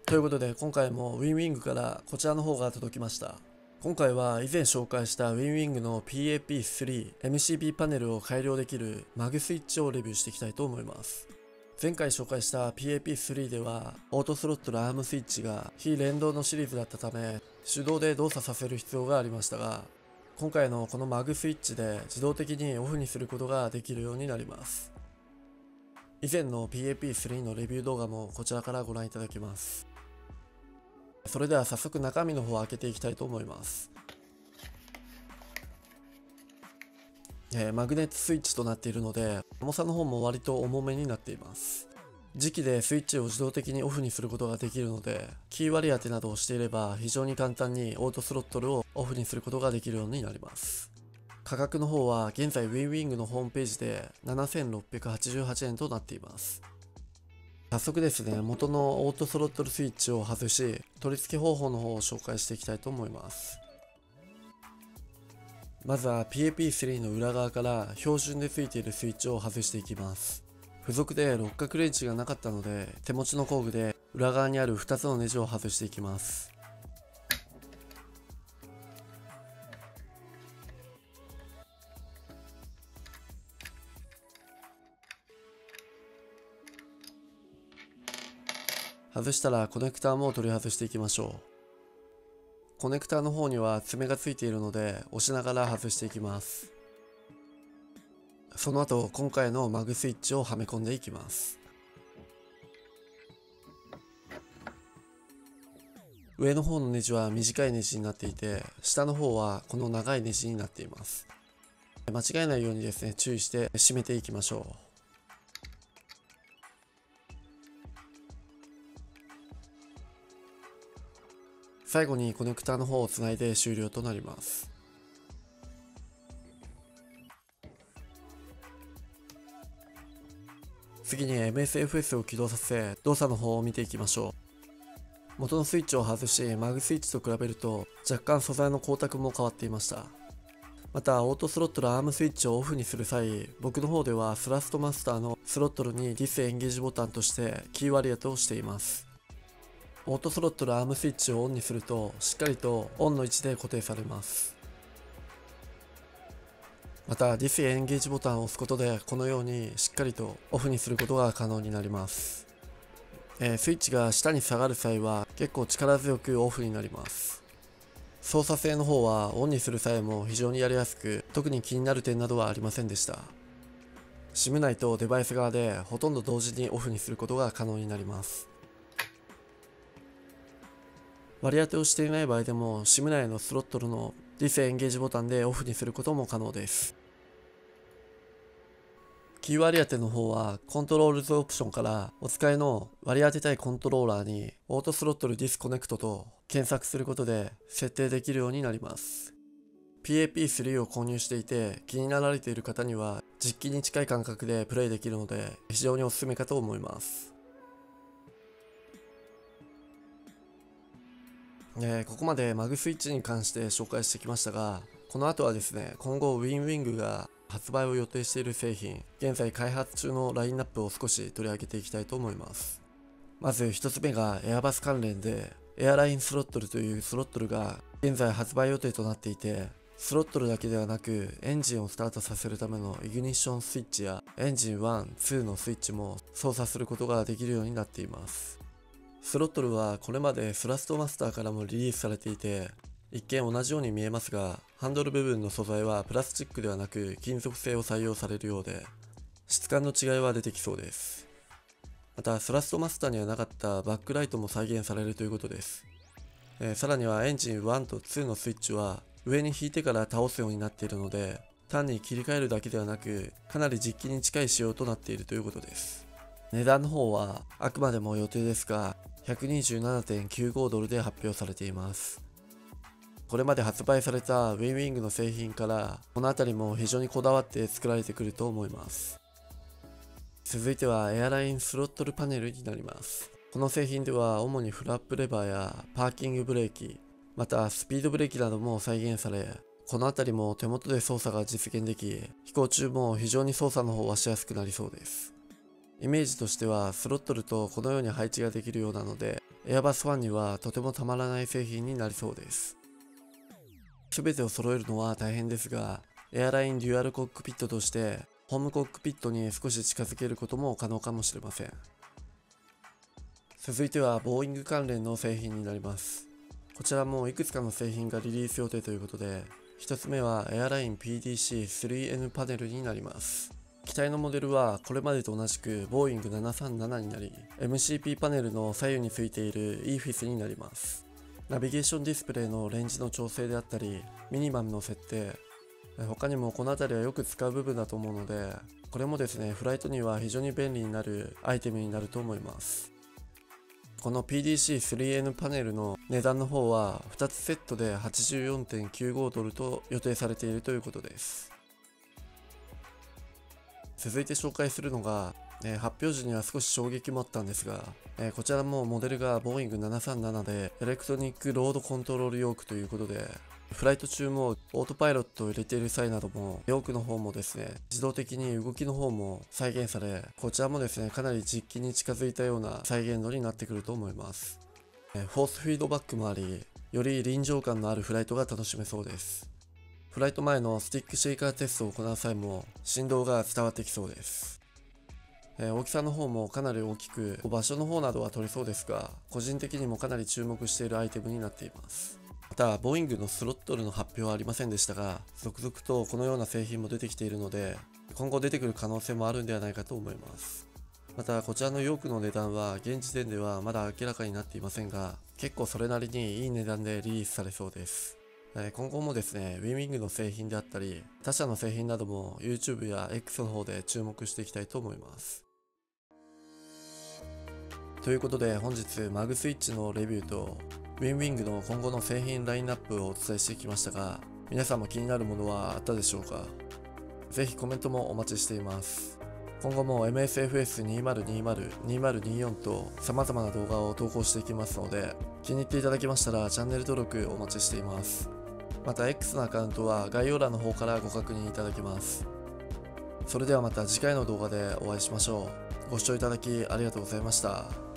ということで今回もウィンウィングからこちらの方が届きました。今回は以前紹介したウィンウィングの PAP3 MCB パネルを改良できるマグスイッチをレビューしていきたいと思います。前回紹介した PAP3 ではオートスロットルアームスイッチが非連動のシリーズだったため手動で動作させる必要がありましたが、今回のこのマグスイッチで自動的にオフにすることができるようになります。以前の PAP3 のレビュー動画もこちらからご覧いただけます。それでは早速中身の方を開けていきたいと思います。マグネットスイッチとなっているので重さの方も割と重めになっています。磁気でスイッチを自動的にオフにすることができるので、キー割り当てなどをしていれば非常に簡単にオートスロットルをオフにすることができるようになります。価格の方は現在ウィンウィングのホームページで7688円となっています。早速ですね、元のオートスロットルスイッチを外し、取り付け方法の方を紹介していきたいと思います。まずは PAP3 の裏側から標準で付いているスイッチを外していきます。付属で六角レンチがなかったので、手持ちの工具で裏側にある2つのネジを外していきます。外したらコネクターも取り外していきましょう。コネクターの方には爪がついているので押しながら外していきます。その後今回のマグスイッチをはめ込んでいきます。上の方のネジは短いネジになっていて、下の方はこの長いネジになっています。間違えないようにですね、注意して締めていきましょう。最後にコネクタの方をつないで終了となります。次に MSFS を起動させ動作の方を見ていきましょう。元のスイッチを外しマグスイッチと比べると若干素材の光沢も変わっていました。またオートスロットルアームスイッチをオフにする際、僕の方ではスラストマスターのスロットルにディスエンゲージボタンとしてキー割り当てをしています。オートスロットルアームスイッチをオンにするとしっかりとオンの位置で固定されます。またディスエンゲージボタンを押すことでこのようにしっかりとオフにすることが可能になります。スイッチが下に下がる際は結構力強くオフになります。操作性の方はオンにする際も非常にやりやすく、特に気になる点などはありませんでした。シム内とデバイス側でほとんど同時にオフにすることが可能になります。割り当てをしていない場合でも SIM 内のスロットルのディスエンゲージボタンでオフにすることも可能です。キー割り当ての方はコントロールズオプションからお使いの割り当てたいコントローラーにオートスロットルディスコネクトと検索することで設定できるようになります。PAP3 を購入していて気になられている方には実機に近い感覚でプレイできるので非常におすすめかと思います。ここまでマグスイッチに関して紹介してきましたが、この後はですね、今後ウィンウィングが発売を予定している製品、現在開発中のラインナップを少し取り上げていきたいと思います。まず一つ目がエアバス関連で、エアラインスロットルというスロットルが現在発売予定となっていて、スロットルだけではなくエンジンをスタートさせるためのイグニッションスイッチやエンジン1、2のスイッチも操作することができるようになっています。スロットルはこれまでスラストマスターからもリリースされていて、一見同じように見えますが、ハンドル部分の素材はプラスチックではなく金属製を採用されるようで、質感の違いは出てきそうです。またスラストマスターにはなかったバックライトも再現されるということです。さらにはエンジン1と2のスイッチは上に引いてから倒すようになっているので、単に切り替えるだけではなくかなり実機に近い仕様となっているということです。値段の方はあくまでも予定ですが 127.95 ドルで発表されています。これまで発売されたウィンウィングの製品からこの辺りも非常にこだわって作られてくると思います。続いてはエアラインスロットルパネルになります。この製品では主にフラップレバーやパーキングブレーキ、またスピードブレーキなども再現され、この辺りも手元で操作が実現でき、飛行中も非常に操作の方はしやすくなりそうです。イメージとしてはスロットルとこのように配置ができるようなので、エアバスファンにはとてもたまらない製品になりそうです。全てを揃えるのは大変ですが、エアラインデュアルコックピットとしてホームコックピットに少し近づけることも可能かもしれません。続いてはボーイング関連の製品になります。こちらもいくつかの製品がリリース予定ということで、1つ目はエアライン PDC-3N パネルになります。機体のモデルはこれまでと同じくボーイング737になり、 MCP パネルの左右についている EFIS になります。ナビゲーションディスプレイのレンジの調整であったり、ミニマムの設定、他にもこの辺りはよく使う部分だと思うので、これもですね、フライトには非常に便利になるアイテムになると思います。この PDC-3N パネルの値段の方は2つセットで 84.95 ドルと予定されているということです。続いて紹介するのが、発表時には少し衝撃もあったんですが、こちらもモデルがボーイング737でエレクトニックロードコントロールヨークということで、フライト中もオートパイロットを入れている際などもヨークの方もですね、自動的に動きの方も再現され、こちらもですね、かなり実機に近づいたような再現度になってくると思います。フォースフィードバックもあり、より臨場感のあるフライトが楽しめそうです。フライト前のスティックシェイカーテストを行う際も振動が伝わってきそうです。大きさの方もかなり大きく、場所の方などは取れそうですが、個人的にもかなり注目しているアイテムになっています。また、ボーイングのスロットルの発表はありませんでしたが、続々とこのような製品も出てきているので、今後出てくる可能性もあるんではないかと思います。また、こちらのヨークの値段は現時点ではまだ明らかになっていませんが、結構それなりにいい値段でリリースされそうです。今後もですね、ウィンウィングの製品であったり、他社の製品なども YouTube や X の方で注目していきたいと思います。ということで本日マグスイッチのレビューとウィンウィングの今後の製品ラインナップをお伝えしてきましたが、皆さんも気になるものはあったでしょうか。ぜひコメントもお待ちしています。今後も MSFS2020、2024と様々な動画を投稿していきますので、気に入っていただけましたらチャンネル登録お待ちしています。また X のアカウントは概要欄の方からご確認いただけます。それではまた次回の動画でお会いしましょう。ご視聴いただきありがとうございました。